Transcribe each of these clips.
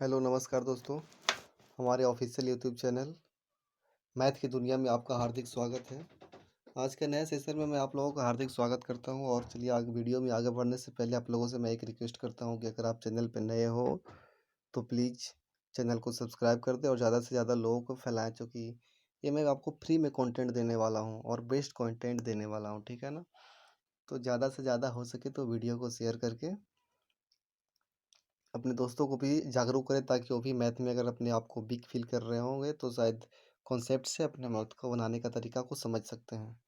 Hello नमस्कार दोस्तों। हमारे ऑफिशियल यूट्यूब चैनल मैथ की दुनिया में आपका हार्दिक स्वागत है। आज के नए सेशन में मैं आप लोगों का हार्दिक स्वागत करता हूं और चलिए आगे वीडियो में आगे बढ़ने से पहले आप लोगों से मैं एक रिक्वेस्ट करता हूं कि अगर आप चैनल पर नए हो तो प्लीज़ चैनल को सब्सक्राइब कर दें और ज़्यादा से ज़्यादा लोगों को फैलाएं, क्योंकि ये मैं आपको फ्री में कंटेंट देने वाला हूँ और बेस्ट कंटेंट देने वाला हूँ, ठीक है ना। तो ज़्यादा से ज़्यादा हो सके तो वीडियो को शेयर करके अपने दोस्तों को भी जागरूक करें, ताकि वो भी मैथ में अगर अपने आप को वीक फील कर रहे होंगे तो शायद कॉन्सेप्ट से अपने मैथ को बनाने का तरीका को समझ सकते हैं।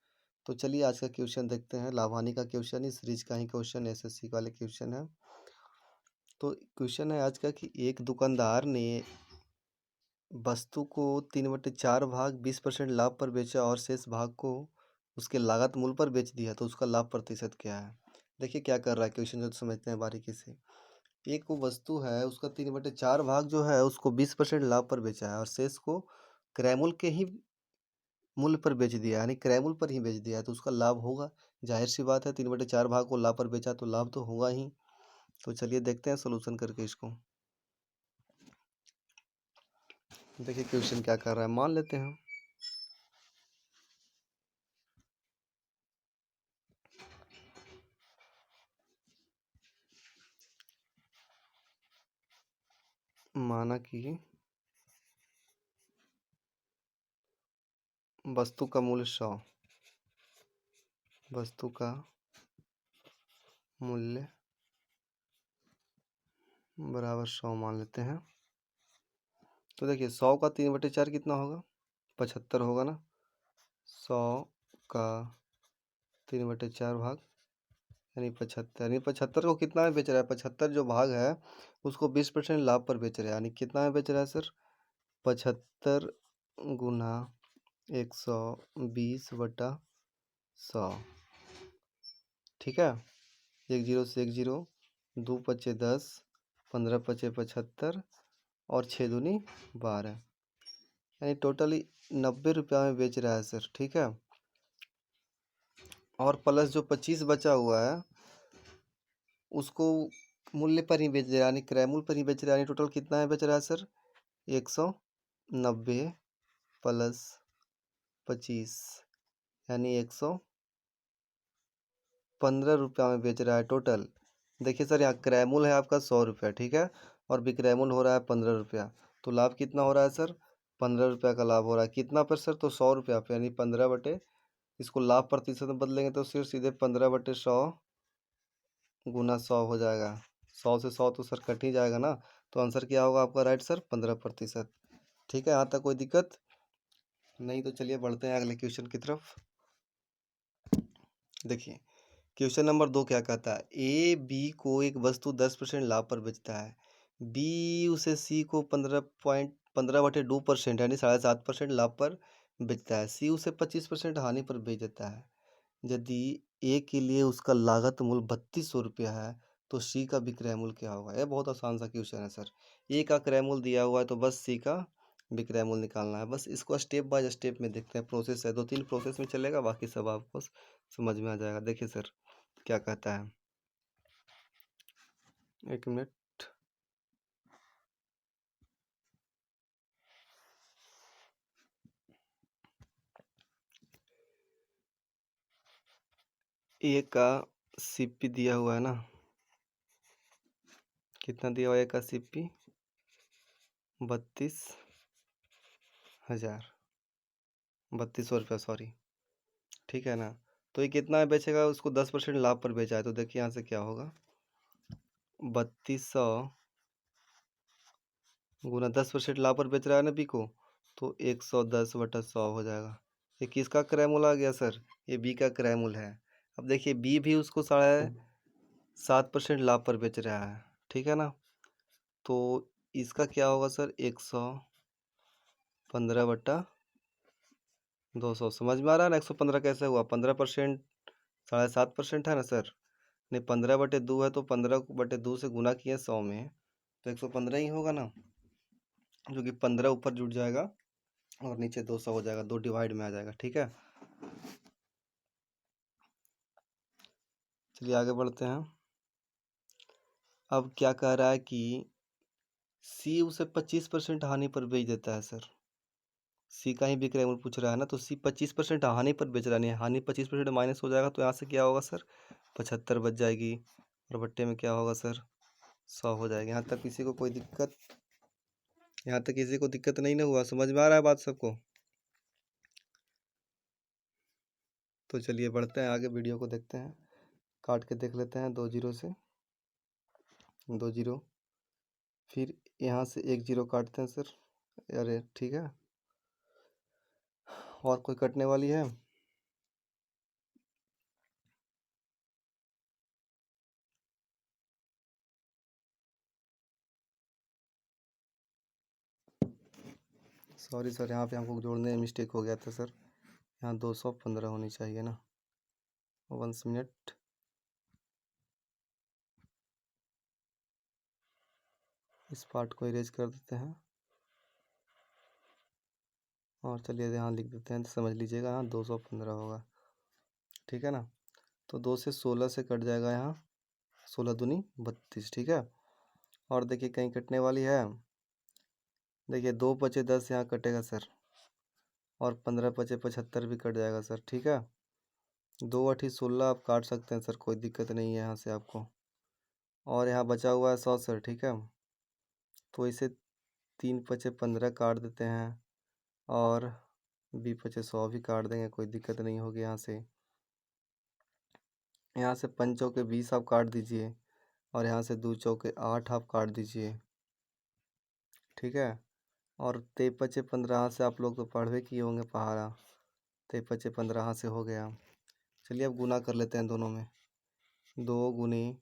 तो चलिए आज का क्वेश्चन देखते हैं। लाभानी का क्वेश्चन, इस सीरीज का ही क्वेश्चन एसएससी वाले क्वेश्चन है। तो क्वेश्चन है आज का कि एक दुकानदार ने वस्तु को 3/4 भाग 20% लाभ पर बेचा और शेष भाग को उसके लागत मूल्य पर बेच दिया, तो उसका लाभ प्रतिशत क्या है। देखिए क्या कर रहा है क्वेश्चन, जो समझते हैं बारीकी से। एक वो वस्तु है, उसका 3/4 भाग जो है उसको 20% लाभ पर बेचा है और शेष को क्रय के ही मूल्य पर बेच दिया, यानी क्रय पर ही बेच दिया है, तो उसका लाभ होगा। जाहिर सी बात है, 3/4 भाग को लाभ पर बेचा तो लाभ तो होगा ही। तो चलिए देखते हैं सोल्यूशन करके इसको। देखिए क्वेश्चन क्या कर रहा है, मान लेते हैं। माना कि वस्तु का मूल्य 100, वस्तु का मूल्य बराबर 100 मान लेते हैं। तो देखिए 100 का 3/4 कितना होगा, 75 होगा ना। 100 का 3/4 भाग यानी 75, यानी 75 को कितना में बेच रहा है, 75 जो भाग है उसको 20% लाभ पर बेच रहा है, यानी कितना में बेच रहा है सर, 75 गुना 120/100। ठीक है, एक जीरो से एक जीरो, 2×5 = 10, 15×5 = 75 और 6×2 = 12, यानी टोटली 90 रुपया में बेच रहा है सर। ठीक है, और प्लस जो 25 बचा हुआ है उसको मूल्य पर ही बेच रहा है, यानी क्रय मूल्य पर ही बेच रहा है, यानी टोटल कितना में बेच रहा है सर, 190 प्लस 25, यानी 115 रुपया में बेच रहा है टोटल। देखिए सर, यहाँ क्रय मूल्य है आपका 100 रुपया, ठीक है, और विक्रय मूल्य हो रहा है 15 रुपया, तो लाभ कितना हो रहा है सर, 15 रुपया का लाभ हो रहा है। कितना पर सर, तो 100 रुपया पे, यानी 15 बटे, इसको लाभ प्रतिशत में बदलेंगे तो सिर्फ सीधे 15/100 गुना 100 हो जाएगा। 100 से 100 तो सर कट ही जाएगा ना, तो आंसर क्या होगा आपका राइट सर, 15%। ठीक है, यहाँ तक कोई दिक्कत नहीं। तो चलिए बढ़ते हैं अगले क्वेश्चन की तरफ। देखिए क्वेश्चन नंबर 2 क्या कहता है, ए बी को एक वस्तु 10% लाभ पर बेचता है, बी उसे सी को 15/2% यानी 7.5% लाभ पर बेचता है, सी उसे 25% हानि पर बेच देता है। यदि ए के लिए उसका लागत मूल्य 3200 रुपया है तो सी का विक्रय मूल्य क्या होगा। यह बहुत आसान सा क्वेश्चन है सर। ए का क्रय मूल्य दिया हुआ है तो बस सी का विक्रय मूल्य निकालना है। बस इसको स्टेप बाय स्टेप में देखते हैं, प्रोसेस है, 2-3 प्रोसेस में चलेगा, बाकी सब आपको समझ में आ जाएगा। देखिए सर क्या कहता है, एक मिनट। ए का सीपी दिया हुआ है ना, कितना दिया हुआ है ए का सीपी, 32,000, 3200 रुपया सॉरी। ठीक है ना, तो ये कितना में बेचेगा, उसको 10% लाभ पर बेचा है, तो देखिए यहाँ से क्या होगा, 3200 गुना 10% लाभ पर बेच रहा है ना बी को, तो 110/100 हो जाएगा। ये किसका क्रय मूल्य आ गया सर, ये बी का क्रय मूल्य है। अब देखिए बी भी उसको 7.5% लाभ पर बेच रहा है, ठीक है ना, तो इसका क्या होगा सर, 115/200। समझ में आ रहा है ना, 115 कैसे हुआ, 15% 7.5% है ना सर, नहीं 15/2 है तो 15/2 से गुना किए 100 में, तो 115 ही होगा ना, जो कि 15 ऊपर जुड़ जाएगा और नीचे 200 हो जाएगा, 2 डिवाइड में आ जाएगा। ठीक है, चलिए आगे बढ़ते हैं। अब क्या कह रहा है कि सी उसे 25% हानि पर बेच देता है सर। सी का ही बिक्रय मूल्य पूछ रहा है ना, तो सी 25% हानि पर बेच रहा नहीं है, हानि 25% माइनस हो जाएगा, तो यहाँ से क्या होगा सर, 75 बच जाएगी, और बट्टे में क्या होगा सर, 100 हो जाएगा। यहाँ तक किसी को कोई दिक्कत, यहाँ तक किसी को दिक्कत नहीं ना हुआ, समझ में आ रहा है बात सबको? तो चलिए बढ़ते हैं आगे, वीडियो को देखते हैं, काट के देख लेते हैं 2 जीरो से, 2 जीरो, फिर यहाँ से 1 जीरो काटते हैं सर। अरे ठीक है, और कोई कटने वाली है? सॉरी सर, यहाँ पे हमको जोड़ने में मिस्टेक हो गया था सर, यहाँ 215 होनी चाहिए ना। 1 मिनट, इस पार्ट को इरेज कर देते हैं, और चलिए यहाँ लिख देते हैं, तो समझ लीजिएगा, यहाँ 215 होगा, ठीक है ना। तो 2 से 16 से कट जाएगा, यहाँ 16 दूनी 32, ठीक है। और देखिए कहीं कटने वाली है, देखिए 2 बचे 10 यहाँ कटेगा सर, और 15 बचे 75 भी कट जाएगा सर, ठीक है। 2 8 16 आप काट सकते हैं सर, कोई दिक्कत नहीं है यहाँ से आपको, और यहाँ बचा हुआ है 100 सर, ठीक है। तो इसे 3 बचे 15 काट देते हैं, और 20 बचे 100 भी काट देंगे, कोई दिक्कत नहीं होगी यहाँ से। यहाँ से 5 चौके 20 आप काट दीजिए, और यहाँ से 2 चौके 8 आप काट दीजिए, ठीक है। और 23 बचे 15 से आप लोग तो पढ़वे किए होंगे पहाड़ा, 23 बचे 15 से हो गया। चलिए अब गुना कर लेते हैं दोनों में, 2 गुने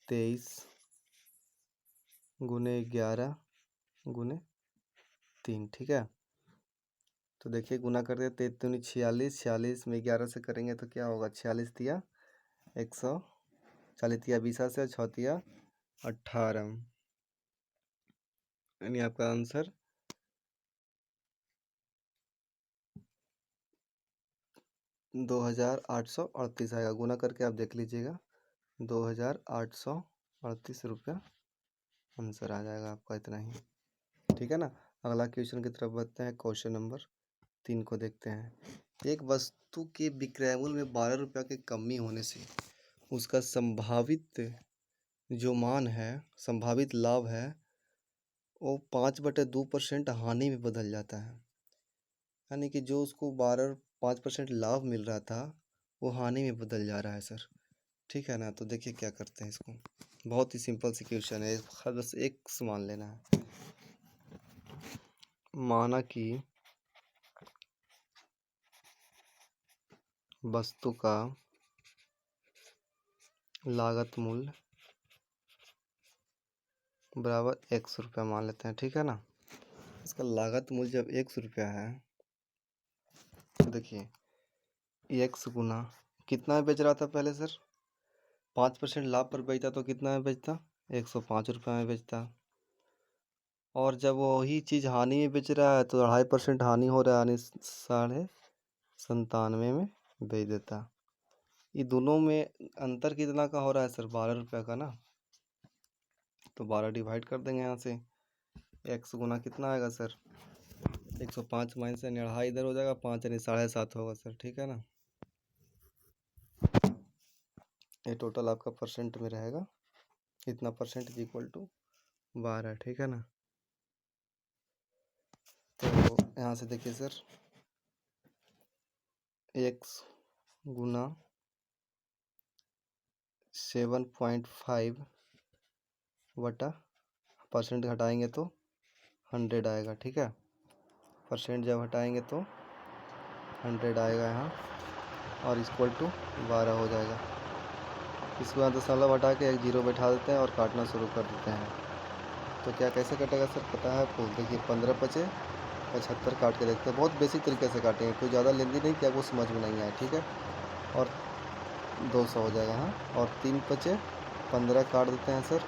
23 गुने 11 गुने 3, ठीक है। तो देखिए गुना कर दिया, 23 दूनी 46, 46 में 11 से करेंगे तो क्या होगा, 46 दिया 100, 40 दिया 20 से, 6 दिया 18, यानी आपका आंसर 2838 आएगा। गुना करके आप देख लीजिएगा, 2838 रुपया आंसर आ जाएगा आपका, इतना ही, ठीक है ना। अगला क्वेश्चन की तरफ बढ़ते हैं, क्वेश्चन नंबर 3 को देखते हैं। एक वस्तु के विक्रय मूल्य में 12 रुपया की कमी होने से उसका संभावित जो मान है, संभावित लाभ है, वो 5/2% हानि में बदल जाता है। यानी कि जो उसको 5% लाभ मिल रहा था, वो हानि में बदल जा रहा है सर, ठीक है ना। तो देखिए क्या करते हैं इसको, बहुत ही सिंपल सी क्वेश्चन है, बस एक मान लेना है। माना कि वस्तु का लागत मूल्य बराबर 100 रुपया मान लेते हैं, ठीक है ना। इसका लागत मूल्य जब 100 रुपया है, तो देखिए 1 गुना कितना में बेच रहा था पहले सर, 5% लाभ पर बेचता तो कितना में बेचता, 105 रुपये में बेचता। और जब वही चीज़ हानि में बेच रहा है तो 2.5% हानि हो रहा है, यानी 97.5 में बेच देता। ये दोनों में अंतर कितना का हो रहा है सर, 12 रुपये का ना। तो 12 डिवाइड कर देंगे यहाँ से, 100 गुना कितना आएगा सर, 105 माइनस यानी 2.5 इधर हो जाएगा, 5 यानी 7.5 होगा सर, ठीक है ना। ये टोटल आपका परसेंट में रहेगा, इतना परसेंट इज इक्वल टू 12, ठीक है ना। तो यहाँ से देखिए सर, 1 गुना 7.5 बटा परसेंट घटाएंगे तो 100 आएगा, ठीक है। परसेंट जब हटाएंगे तो 100 आएगा यहाँ, और इक्वल टू 12 हो जाएगा। इसके बाद दशमलव हटा के एक जीरो बैठा देते हैं और काटना शुरू कर देते हैं। तो क्या कैसे कटेगा सर, पता है आपको? देखिए 15 बचे 75 काट के देखते हैं, बहुत बेसिक तरीके से काटेंगे, कोई ज़्यादा लेंदी नहीं कि आपको समझ में नहीं आए, ठीक है। और 200 हो जाएगा, हाँ। और 3 बचे 15 काट देते हैं सर,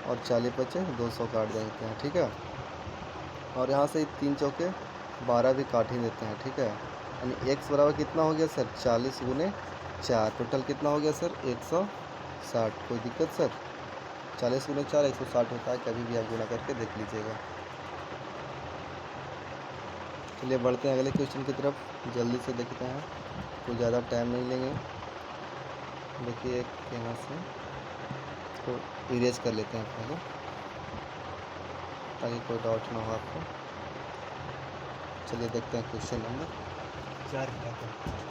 और 40 बचे 200 काट देते हैं, ठीक है। और यहाँ से 3 चौके 12 भी काट ही देते हैं, ठीक है। यानी x बराबर कितना हो गया सर, 40 गुने 4, टोटल कितना हो गया सर, 160। कोई दिक्कत सर? 40 गुना 4 160 होता है, कभी भी आप गुना करके देख लीजिएगा। चलिए बढ़ते हैं अगले क्वेश्चन की तरफ, जल्दी से देखते हैं, कोई ज़्यादा टाइम नहीं लेंगे। देखिए एक यहाँ से इसको इरेज कर लेते हैं पहले, ताकि कोई डाउट ना हो आपको। चलिए देखते हैं क्वेश्चन नंबर 4 क्या कहता है।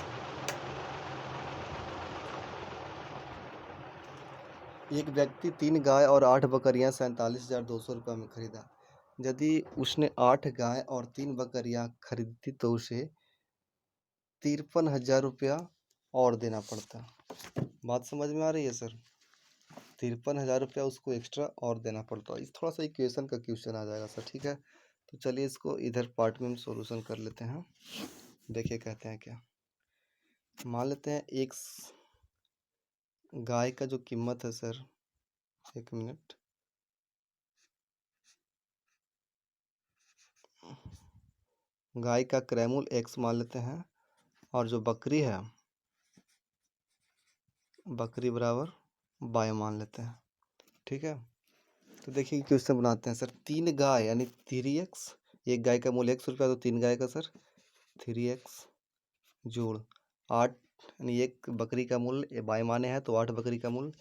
एक व्यक्ति 3 गाय और 8 बकरियां 47,200 रुपये में खरीदा। यदि उसने 8 गाय और 3 बकरियां खरीदी तो उसे 53,000 रुपया और देना पड़ता। बात समझ में आ रही है सर? 53,000 रुपया उसको एक्स्ट्रा और देना पड़ता। इस थोड़ा सा इक्वेशन का क्वेश्चन आ जाएगा सर, ठीक है। तो चलिए इसको इधर पार्ट में हम सोल्यूशन कर लेते हैं। देखिए कहते हैं क्या, मान लेते हैं एक गाय का जो कीमत है सर, एक मिनट, गाय का क्रय मूल्य x मान लेते हैं, और जो बकरी है, बकरी बराबर y मान लेते हैं, ठीक है। तो देखिए क्वेश्चन बनाते हैं सर, 3 गाय यानी 3x, एक गाय का मूल्य x रुपया, तो 3 गाय का सर 3x जोड़ 8, यानी एक बकरी का मूल्य y माने है, तो 8 बकरी का मूल्य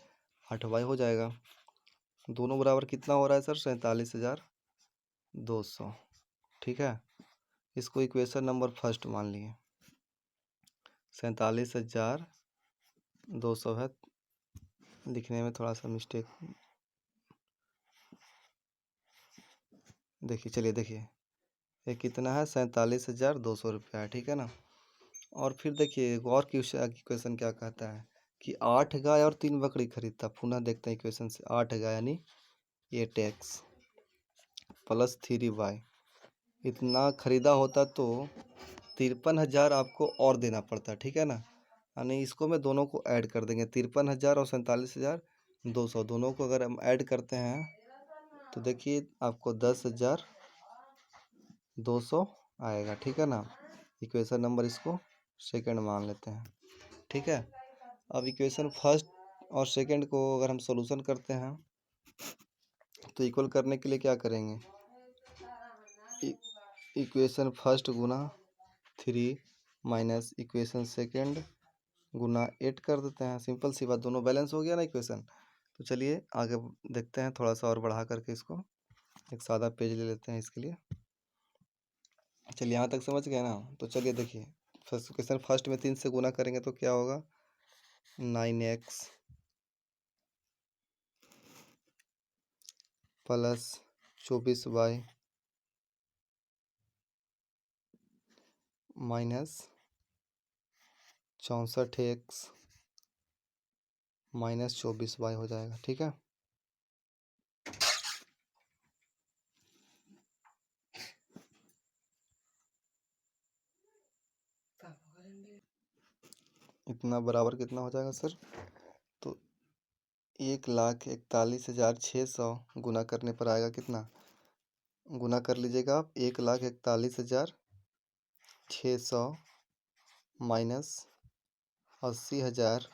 8y हो जाएगा। दोनों बराबर कितना हो रहा है सर? 47,200, ठीक है। इसको इक्वेशन नंबर फर्स्ट मान लिए, 47,200 है, लिखने में थोड़ा सा मिस्टेक, देखिए चलिए देखिए ये कितना है, 47,200 रुपया है, ठीक है ना। और फिर देखिए एक और क्वेश्चन क्या कहता है कि 8 गाय और 3 बकरी खरीदता। पुनः देखते हैं इक्वेशन से, 8 गाय यानी 8x प्लस 3y, इतना खरीदा होता तो 53,000 आपको और देना पड़ता, ठीक है ना। यानी इसको मैं दोनों को ऐड कर देंगे, 53,000 और 47,200, दोनों को अगर हम ऐड करते हैं तो देखिए आपको 10,200 आएगा, ठीक है ना। इक्वेशन नंबर इसको सेकंड मान लेते हैं, ठीक है। अब इक्वेशन फर्स्ट और सेकंड को अगर हम सॉल्यूशन करते हैं तो इक्वल करने के लिए क्या करेंगे, इक्वेशन फर्स्ट गुना 3 माइनस इक्वेशन सेकंड गुना 8 कर देते हैं। सिंपल सी बात, दोनों बैलेंस हो गया ना इक्वेशन। तो चलिए आगे देखते हैं, थोड़ा सा और बढ़ा करके इसको एक सादा पेज ले लेते हैं इसके लिए। चलिए यहाँ तक समझ गए ना। तो चलिए देखिए फर्स्ट क्वेश्चन, फर्स्ट में 3 से गुना करेंगे तो क्या होगा, 9x plus 24y minus 64x minus 24y हो जाएगा, ठीक है। इतना बराबर कितना हो जाएगा सर, तो 1,41,600 गुना करने पर आएगा कितना, गुना कर लीजिएगा आप, 1,41,600 माइनस 80,000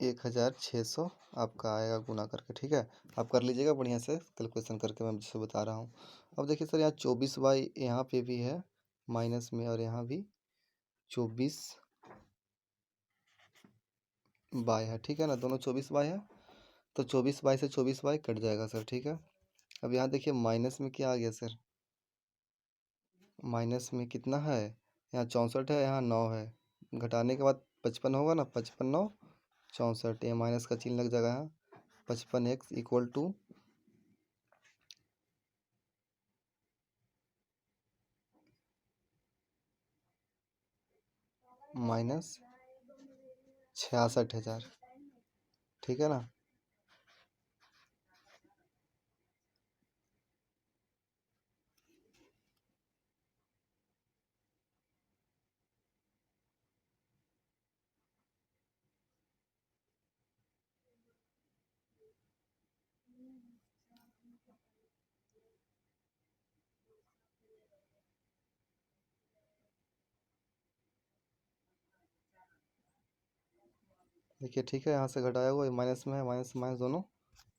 1,600 आपका आएगा गुना करके, ठीक है। आप कर लीजिएगा बढ़िया से कैलकुलेशन करके, मैं जिससे बता रहा हूँ। अब देखिए सर, यहाँ 24y यहाँ पे भी है माइनस में, और यहाँ भी 24y है, ठीक है ना। दोनों 24y है, तो 24y से 24y कट जाएगा सर, ठीक है। अब यहाँ देखिए माइनस में क्या आ गया सर, माइनस में कितना है, यहाँ 64 है, यहाँ 9 है, घटाने के बाद 55 होगा ना, 55 9 64, ये माइनस का चिन्ह लग जाएगा यहाँ, 55x इक्वल टू माइनस 66,000, ठीक है ना। देखिए ठीक है, यहाँ से घटाया हुआ माइनस में है, माइनस माइनस दोनों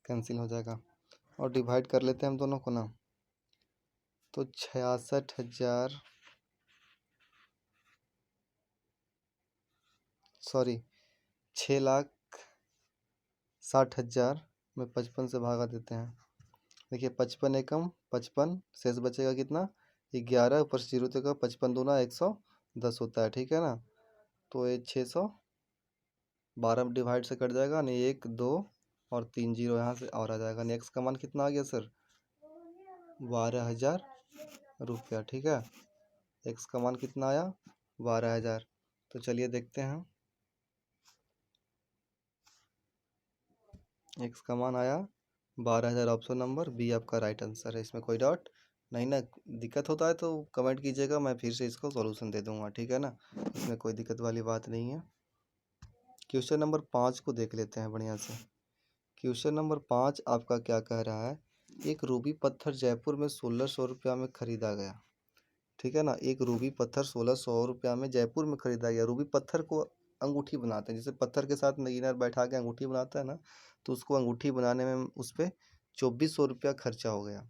कैंसिल हो जाएगा। और डिवाइड कर लेते हैं हम दोनों को ना, तो 66,000, सॉरी 6,60,000 में 55 से भागा देते हैं। देखिए 55 एकम 55, शेष बचेगा कितना, 11, ऊपर से 0 तक का 55 दूना 110 होता है, ठीक है ना। तो ये 612 डिवाइड से कट जाएगा, नहीं 1 2 और 3 जीरो यहाँ से और आ जाएगा। नेक्स्ट का मान कितना आ गया सर, 12,000 रुपया, ठीक है। एक्स का मान कितना आया, 12,000। तो चलिए देखते हैं, एक्स का मान आया 12,000, ऑप्शन नंबर बी आपका राइट आंसर है। इसमें कोई डाउट नहीं ना, दिक्कत होता है तो कमेंट कीजिएगा, मैं फिर से इसको सॉल्यूशन दे दूंगा, ठीक है ना, इसमें कोई दिक्कत वाली बात नहीं है। क्वेश्चन नंबर 5 को देख लेते हैं बढ़िया से। क्वेश्चन नंबर 5 आपका क्या कह रहा है, एक रूबी पत्थर जयपुर में 1600 रुपया में खरीदा गया, ठीक है ना। एक रूबी पत्थर 1600 रुपया में जयपुर में खरीदा गया। रूबी पत्थर को अंगूठी बनाते हैं, जैसे पत्थर के साथ नगीना बैठा के अंगूठी बनाता है ना, तो उसको अंगूठी बनाने में उस पर 2400 रुपया खर्चा हो गया।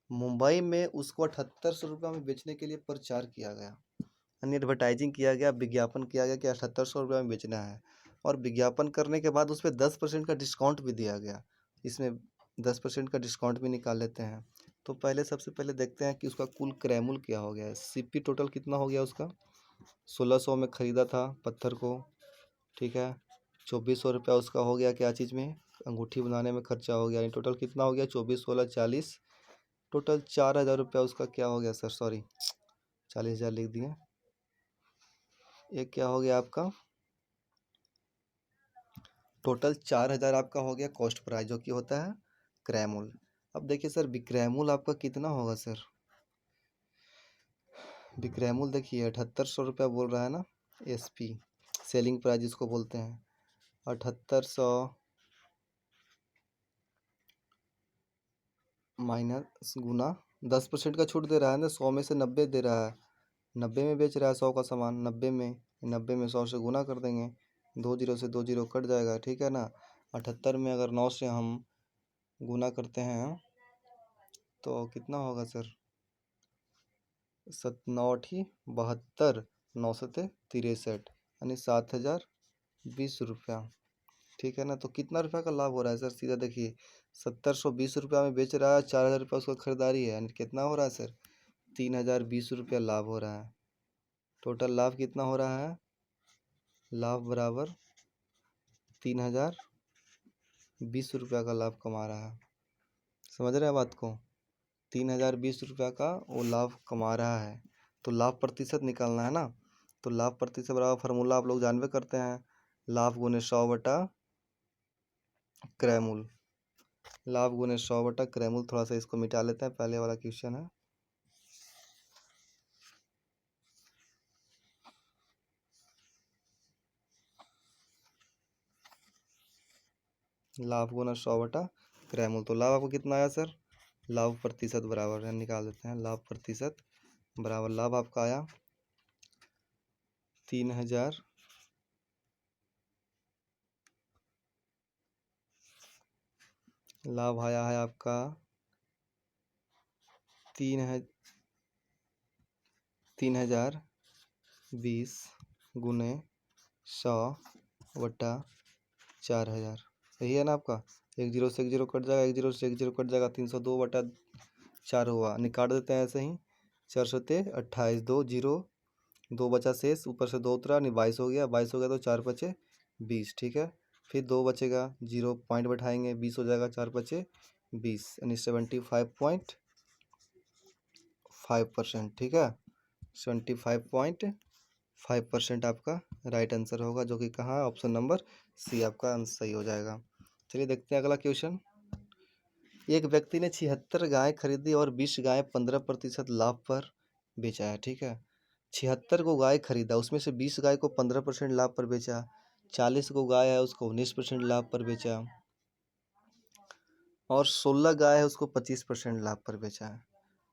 मुंबई में उसको 7800 रुपया में बेचने के लिए प्रचार किया गया, यानी एडवर्टाइजिंग किया गया, विज्ञापन किया गया कि 7800 रुपया में बेचना है। और विज्ञापन करने के बाद उस पर 10% का डिस्काउंट भी दिया गया। इसमें 10% का डिस्काउंट भी निकाल लेते हैं। तो पहले सबसे पहले देखते हैं कि उसका कुल क्रैमुल क्या हो गया है, सीपी टोटल कितना हो गया उसका। 1600 में ख़रीदा था पत्थर को, ठीक है। 2400 रुपया उसका हो गया क्या चीज़ में, अंगूठी बनाने में खर्चा हो गया, यानी टोटल कितना हो गया, 24 16 40, टोटल 4,000 रुपया उसका क्या हो गया सर, सॉरी 40,000 लिख दिए। एक क्या हो गया आपका, टोटल 4,000 आपका हो गया कॉस्ट प्राइस, जो कि होता है क्रैमुल। अब देखिए सर विक्रैमुल आपका कितना होगा सर, विक्रैमुल देखिए 7800 रुपया बोल रहा है ना, एसपी सेलिंग प्राइस जिसको बोलते हैं, 7800 माइनस गुना 10% का छूट दे रहा है ना, 100 में से 90 दे रहा है, 90 में बेच रहा है 100 का सामान, 90 में 100 से गुना कर देंगे, 2 जीरो से 2 जीरो कट जाएगा, ठीक है ना। 78 में अगर 9 से हम गुना करते हैं तो कितना होगा सर, 9 72, 9 सते 63, यानी 7,020 रुपया, ठीक है ना। तो कितना रुपया का लाभ हो रहा है सर, सीधा देखिए 7,120 रुपया में बेच रहा है, 4,000 रुपया उसका खरीदारी है, यानी कितना हो रहा है सर, 3,020 रुपया लाभ हो रहा है। टोटल लाभ कितना हो रहा है, लाभ बराबर 3,020 रुपया का लाभ कमा रहा है। समझ रहे हैं बात को, 3,020 रुपया का वो लाभ कमा रहा है। तो लाभ प्रतिशत निकालना है ना, तो लाभ प्रतिशत बराबर फार्मूला आप लोग जानबे करते हैं, लाभ गुने 100 बटा क्रैमुल, लाभ गुने 100 बटा क्रैमुल। थोड़ा सा इसको मिटा लेते हैं, पहले वाला क्वेश्चन है। लाभ गुना 100 बटा क्रैमुल, तो लाभ आपको कितना आया सर, लाभ प्रतिशत बराबर है, निकाल देते हैं, लाभ प्रतिशत बराबर लाभ आपका आया 3,000, लाभ आया है आपका 3,020 गुने 100 बटा 4,000, सही है ना आपका। एक जीरो से एक जीरो कट जाएगा, एक जीरो से एक जीरो कट जाएगा, 302 बटा 4 हुआ, निकाल देते हैं ऐसे ही, 4 सते 28, 2 जीरो 2 बचा शेष, ऊपर से 2 उतरा, नहीं 22 हो गया, 22 हो गया तो 4 बचे 20, ठीक है। फिर 2 बचेगा, जीरो पॉइंट बैठाएंगे, 20 हो जाएगा, 4 बचे 20, यानी 75.5%, ठीक है। 75.5% आपका राइट आंसर होगा, जो कि कहाँ, ऑप्शन नंबर सी आपका आंसर सही हो जाएगा। चलिए देखते हैं अगला क्वेश्चन। एक व्यक्ति ने 76 गाय खरीदी और 20 गाय 15% लाभ पर बेचा है, ठीक है। 76 को गाय खरीदा, उसमें से 20 गाय को 15% लाभ पर बेचा, 40 को गाय है उसको 19% लाभ पर बेचा, और 16 गाय है उसको 25% लाभ पर बेचा है,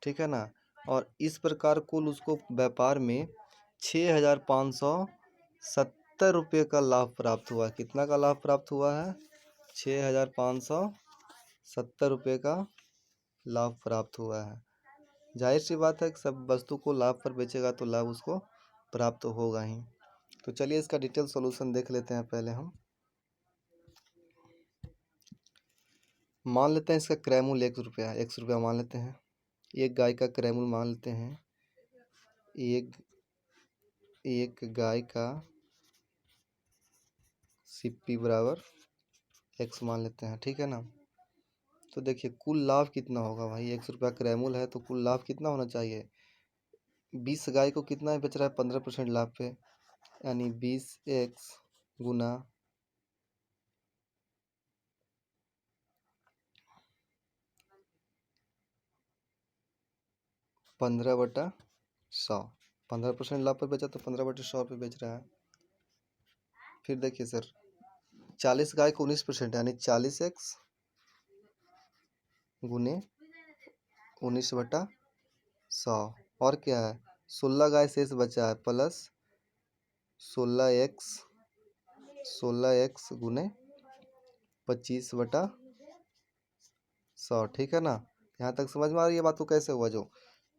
ठीक है ना। और इस प्रकार कुल उसको व्यापार में 6,570 रुपये का लाभ प्राप्त हुआ। कितना का लाभ प्राप्त हुआ है, 6,570 ₹70 का लाभ प्राप्त हुआ है। जाहिर सी बात है कि सब वस्तु को लाभ पर बेचेगा तो लाभ उसको प्राप्त होगा ही। तो चलिए इसका डिटेल सॉल्यूशन देख लेते हैं पहले हम। मान लेते हैं इसका क्रय मूल्य ₹100 मान लेते हैं। एक गाय का क्रय मूल्य मान लेते हैं, एक एक गाय का सीपी बराबर x मान लेते हैं, ठीक है ना। तो देखिए कुल लाभ कितना होगा भाई, ₹100 क्रय मूल्य है तो कुल लाभ कितना होना चाहिए। 20 गाय को कितना बेच रहा है, 15% लाभ पे, यानी 20x गुना 15/100, 15% लाभ पर बेचा तो 15/100 पे बेच रहा है। फिर देखिए सर, 40 गाय को 19% यानी 40x गुने 19/100, और क्या है 16 गाय शेष बचा है प्लस 16x गुने 25/100, ठीक है ना। यहाँ तक समझ में आ रही है बात को कैसे हुआ। जो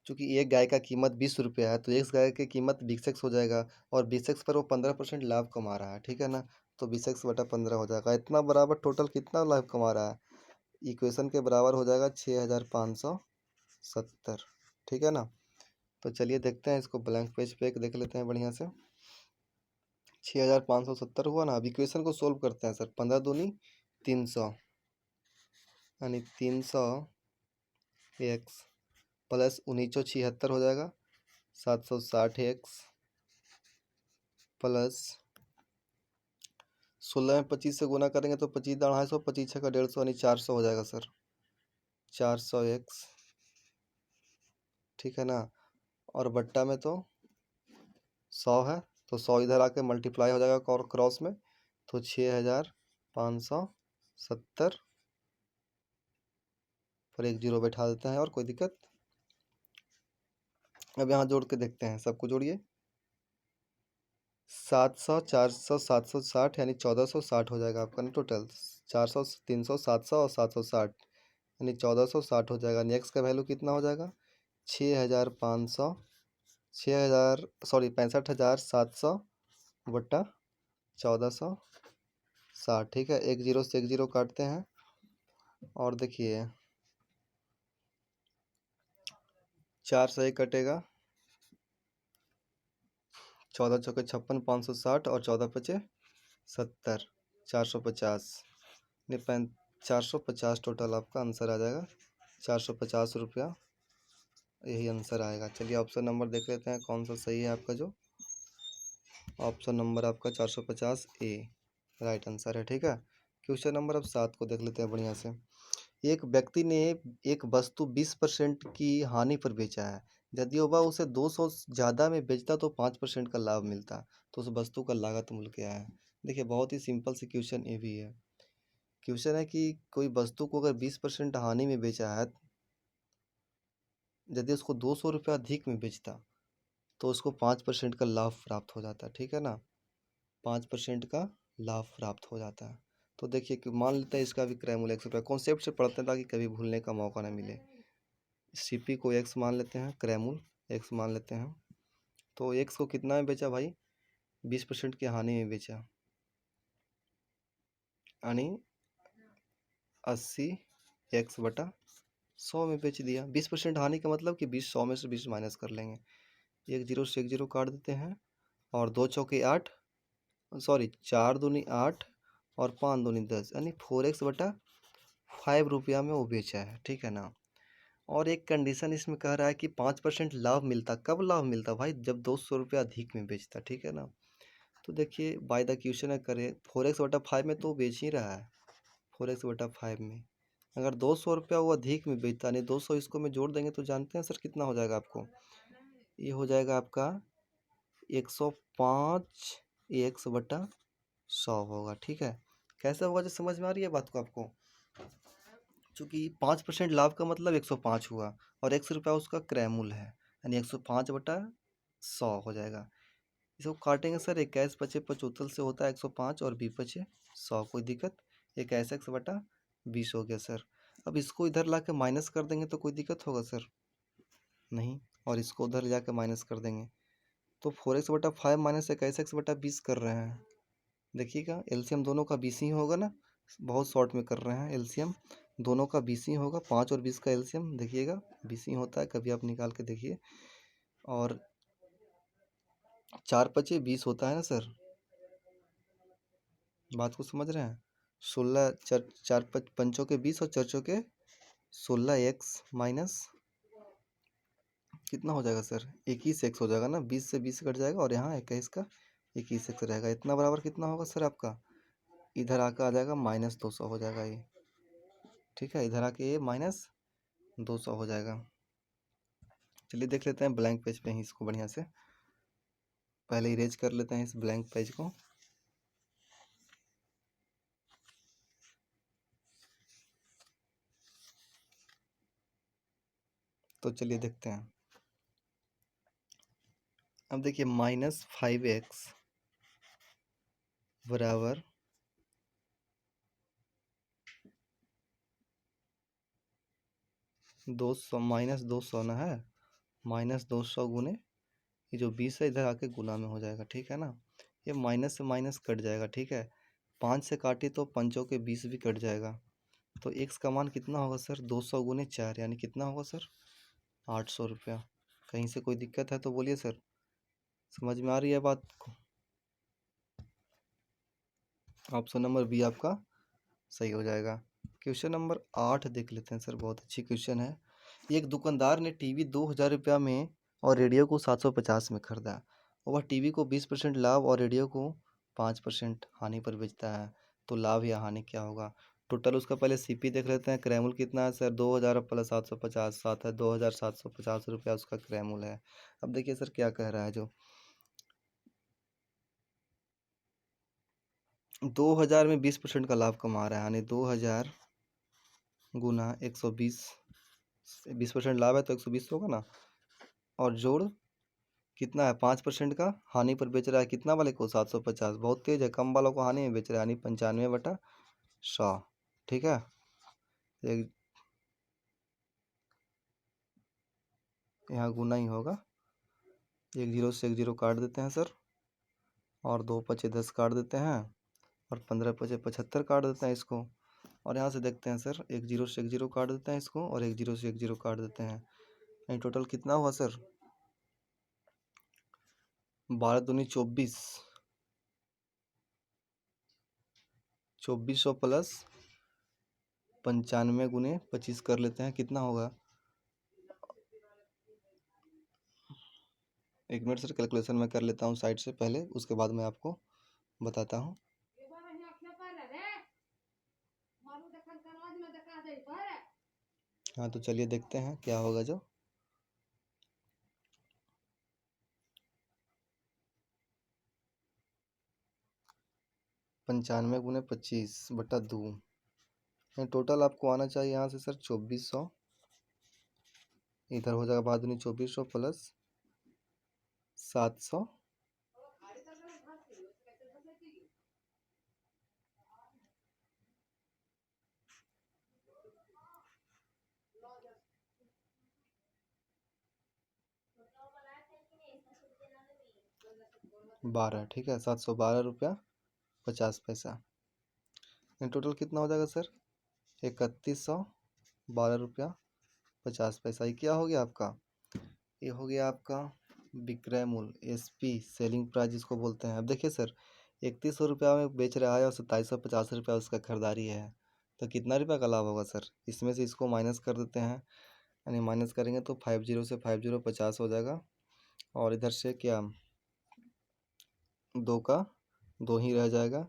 चूंकि एक गाय का कीमत 20 रुपया है तो एक गाय की कीमत 20x हो जाएगा, और 20x पर वो 15% लाभ कमा रहा है, ठीक है ना। तो 20x/15 हो जाएगा, इतना बराबर टोटल कितना लाभ कमा रहा है, इक्वेशन के बराबर हो जाएगा 6570, ठीक है ना। तो चलिए देखते हैं इसको, ब्लैंक पेज पे एक देख लेते हैं बढ़िया से। 6570 हुआ ना। अब इक्वेशन को सोल्व करते हैं सर। 15 दूनी 300 यानी 300x प्लस 1976 हो जाएगा, 760x प्लस 16 में 25 से गुना करेंगे तो 25 250, 25 6 का 150 यानी 400 हो जाएगा सर, 400x, ठीक है ना। और बट्टा में तो 100 है तो 100 इधर आके मल्टीप्लाई हो जाएगा और क्रॉस में, तो 6570 पर एक जीरो बैठा देते हैं, और कोई दिक्कत। अब यहाँ जोड़ के देखते हैं, सबको जोड़िए। 700 400 760 यानी 1460 हो जाएगा आपका ना टोटल। 400 300 700 और 760 यानी 1460 हो जाएगा। नेक्स्ट का वैल्यू कितना हो जाएगा, 6500 6000 सॉरी 65,700 बट्टा 1460, ठीक है। एक जीरो से एक जीरो काटते हैं, और देखिए 4 से एक कटेगा, 14 चौके 56 560 और 14 पचे 70, 450 नहीं 450 टोटल आपका आंसर आ जाएगा, 450 रुपया यही आंसर आएगा। चलिए ऑप्शन नंबर देख लेते हैं कौन सा सही है आपका। जो ऑप्शन नंबर आपका 450 ए राइट आंसर है, ठीक है। क्वेश्चन नंबर अब 7 को देख लेते हैं बढ़िया से। एक व्यक्ति ने एक वस्तु 20% की हानि पर बेचा है। यदि वह उसे 200 ज़्यादा में बेचता तो 5% का लाभ मिलता, तो उस वस्तु का लागत मूल्य क्या है। देखिए बहुत ही सिंपल सी क्वेश्चन ये भी है। क्वेश्चन है कि कोई वस्तु को अगर 20% हानि में बेचा है, यदि उसको 200 रुपया अधिक में बेचता तो उसको 5% का लाभ प्राप्त हो जाता है, ठीक है ना। 5% का लाभ प्राप्त हो जाता है। तो देखिए कि मान लेते हैं इसका भी क्रय मूल्य ₹100, कॉन्सेप्ट से पढ़ते हैं ताकि कभी भूलने का मौका ना मिले। सीपी को x मान लेते हैं, क्रय मूल्य x मान लेते हैं। तो x को कितना में बेचा भाई, 20% की हानि में बेचा, यानी 80x/100 में बेच दिया। 20% हानि का मतलब कि 20 100 में से 20 माइनस कर लेंगे, एक जीरो से एक जीरो काट देते हैं, और 2 चौके 8 सॉरी 4 दूनी 8 और 5 दूनी 10 यानी 4x/5 रुपया में वो बेचा है, ठीक है ना। और एक कंडीशन इसमें कह रहा है कि 5% लाभ मिलता, कब लाभ मिलता भाई, जब 200 रुपया अधिक में बेचता, ठीक है ना। तो देखिए बाय द क्वेश्चन है करें 4x/5 में तो वो बेच ही रहा है। 4x/5 में अगर 200 रुपया वो अधिक में बेचता, नहीं 200 इसको में जोड़ देंगे तो जानते हैं सर कितना हो जाएगा आपको, ये हो जाएगा आपका 105 x/100 होगा, ठीक है। कैसे होगा जो समझ में आ रही है बात को आपको। चूंकि 5% लाभ का मतलब 105 हुआ, और ₹100 उसका क्रय मूल्य है, यानी 105/100 हो जाएगा। इसको काटेंगे सर, 21 पचे 75 से होता है 105 और 20 पचे 100, कोई दिक्कत। 21x/20 हो गया सर। अब इसको इधर ला के माइनस कर देंगे तो कोई दिक्कत होगा सर? नहीं। और इसको उधर ले जाके माइनस कर देंगे तो 4x/5 माइनस 21x/20 कर रहे हैं। देखिएगा एलसीएम दोनों का 20 ही होगा ना, बहुत शॉर्ट में कर रहे हैं। एलसीएम दोनों का 20 ही होगा, 5 और 20 का एलसीएम देखिएगा 20 ही होता है, कभी आप निकाल के देखिए। और 4 पचे 20 होता है ना सर, बात को समझ रहे हैं? 16 चार चार पंचों के 20 और चर्चों के 16x माइनस कितना हो जाएगा सर? 21x हो जाएगा ना, 20 से 20 कट जाएगा और यहाँ 21 का 21x रहेगा। इतना बराबर कितना होगा सर आपका? इधर आकर आ जाएगा -200 हो जाएगा ये, ठीक है। इधर आके ये -200 हो जाएगा। चलिए देख लेते हैं ब्लैंक पेज पे ही इसको बढ़िया से, पहले इरेज कर लेते हैं इस ब्लैंक पेज को। तो चलिए देखते हैं। अब देखिए -5x बराबर 200 -200 ना है, -200 गुने ये जो 20 है इधर आके गुना में हो जाएगा, ठीक है ना। ये माइनस से माइनस कट जाएगा, ठीक है। 5 से काटे तो पंचों के 20 भी कट जाएगा। तो x का मान कितना होगा सर? 200 गुने 4 यानी कितना होगा सर? 800 रुपया। कहीं से कोई दिक्कत है तो बोलिए सर, समझ में आ रही है बात को? ऑप्शन नंबर बी आपका सही हो जाएगा। क्वेश्चन नंबर 8 देख लेते हैं सर, बहुत अच्छी क्वेश्चन है। एक दुकानदार ने टीवी 2000 रुपया में और रेडियो को 750 में खरीदा। वह टीवी को 20% लाभ और रेडियो को 5% हानि पर बेचता है। तो लाभ या हानि क्या होगा? टोटल उसका पहले सीपी देख लेते हैं। क्रैमुल कितना है सर? 2000 प्लस 750 7 है, 2750 रुपया उसका क्रैमुल है। अब देखिए सर क्या कह रहा है, जो 2000 में 20% का लाभ कमा रहा है, यानी 2000 गुना 120, 20% लाभ है तो 120 होगा ना, और जोड़ कितना है 5% का हानि पर बेच रहा है, कितना वाले को? 750। बहुत तेज है, कम वालों को हानि में बेच रहा है, यानी 95/100, ठीक है। एक यहाँ गुना ही होगा, एक जीरो से एक जीरो काट देते हैं सर, और 2 पचे 10 काट देते हैं, और 15 पचे 75 काट देते हैं इसको। और यहाँ से देखते हैं सर, एक जीरो से एक जीरो काट देते हैं इसको, और एक जीरो से एक जीरो काट देते हैं। यानी टोटल कितना हुआ सर? 12 दूनी 24, 2400 प्लस 95 गुने 25 कर लेते हैं, कितना होगा? एक मिनट सर, कैलकुलेशन मैं कर लेता हूँ साइड से पहले, उसके बाद मैं आपको बताता हूँ। हाँ तो चलिए देखते हैं क्या होगा। जो 95 गुने 25/2, टोटल आपको आना चाहिए यहाँ से सर 2400। इधर हो जाएगा बाद में 2400 प्लस 700, बारह, ठीक है, 712 रुपया 50 पैसा। टोटल कितना हो जाएगा सर? 3112 रुपया 50 पैसा। ये क्या हो गया आपका? ये हो गया आपका विक्रय मूल्य, एसपी, सेलिंग प्राइस जिसको बोलते हैं। अब देखिए सर, 3100 रुपया में बेच रहा है और 2750 रुपया उसका खरीदारी है, तो कितना रुपया का लाभ होगा सर? इसमें से इसको माइनस कर देते हैं, यानी माइनस करेंगे तो 50 से 50 50 हो जाएगा, और इधर से क्या, दो का दो ही रह जाएगा,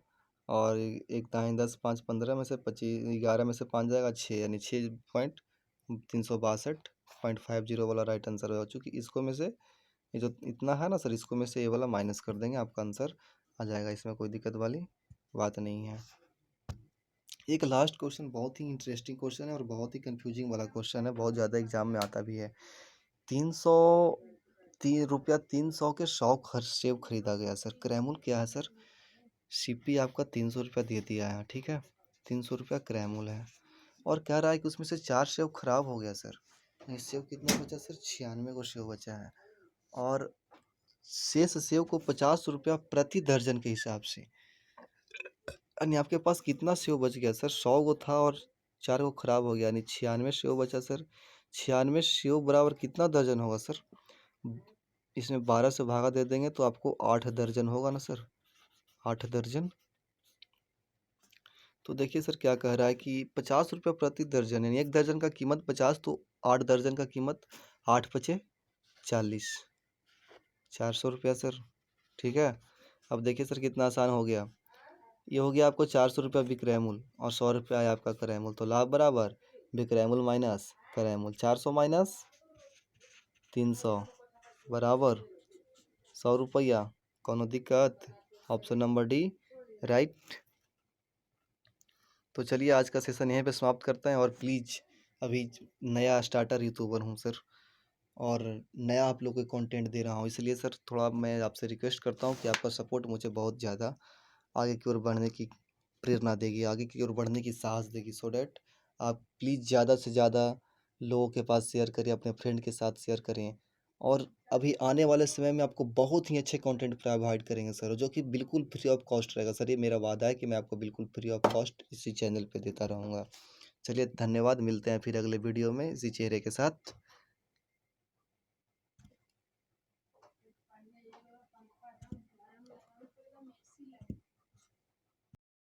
और एक दाएँ 10 5 15 में से 25 11 में से 5 जाएगा 6, यानी 6.362.50 वाला राइट आंसर होगा। चूँकि इसको में से ये जो इतना है ना सर, इसको में से ये वाला माइनस कर देंगे, आपका आंसर आ जाएगा, इसमें कोई दिक्कत वाली बात नहीं है। एक लास्ट क्वेश्चन बहुत ही इंटरेस्टिंग क्वेश्चन है और बहुत ही कंफ्यूजिंग वाला क्वेश्चन है, बहुत ज़्यादा एग्जाम में आता भी है। 300 रुपया 300 के 100 सेब खरीदा गया सर, क्रैमुल क्या है सर? सीपी आपका 300 रुपया दे दिया है, ठीक है, 300 रुपया क्रैमुल है। और कह रहा है कि उसमें से 4 सेव खराब हो गया सर। नहीं, सेव कितना बचा सर? 96 को सेव बचा है और शेष सेव को ₹50 प्रति दर्जन के हिसाब से। यानी आपके पास कितना सेव बच गया सर? 100 गो था और 4 गो खराब हो गया, यानी 96 सेव बचा सर। 96 सेव बराबर कितना दर्जन होगा सर? इसमें 12 से भागा दे देंगे तो आपको 8 दर्जन होगा ना सर? 8 दर्जन। तो देखिए सर क्या कह रहा है कि ₹50 प्रति दर्जन, यानी 1 दर्जन का कीमत 50, तो 8 दर्जन का कीमत 8 पचे 40, ₹400 सर। ठीक है। अब देखिए सर कितना आसान हो गया। ये हो गया आपको ₹400 विक्रय मूल्य और ₹100 है आपका क्रय मूल्य, तो लाभ बराबर विक्रय मूल्य माइनस क्रय मूल्य। 400 माइनस 300 बराबर ₹100। कौनो दिक्कत? Option number D right. तो चलिए आज का सेशन यहीं पे समाप्त करते हैं और प्लीज़, अभी नया स्टार्टर यूट्यूबर हूँ सर और नया आप लोग को कंटेंट दे रहा हूँ, इसलिए सर थोड़ा मैं आपसे रिक्वेस्ट करता हूँ कि आपका सपोर्ट मुझे बहुत ज़्यादा आगे की ओर बढ़ने की प्रेरणा देगी, आगे की ओर बढ़ने की साहस देगी। सो डैट आप प्लीज़ ज़्यादा से ज़्यादा लोगों के पास शेयर करें, अपने फ्रेंड के साथ शेयर करें और अभी आने वाले समय में आपको बहुत ही अच्छे कंटेंट प्रोवाइड करेंगे सर, जो कि बिल्कुल फ्री ऑफ कॉस्ट रहेगा सर। ये मेरा वादा है कि मैं आपको बिल्कुल फ्री ऑफ कॉस्ट इसी चैनल पे देता रहूँगा। चलिए धन्यवाद, मिलते हैं फिर अगले वीडियो में इसी चेहरे के साथ।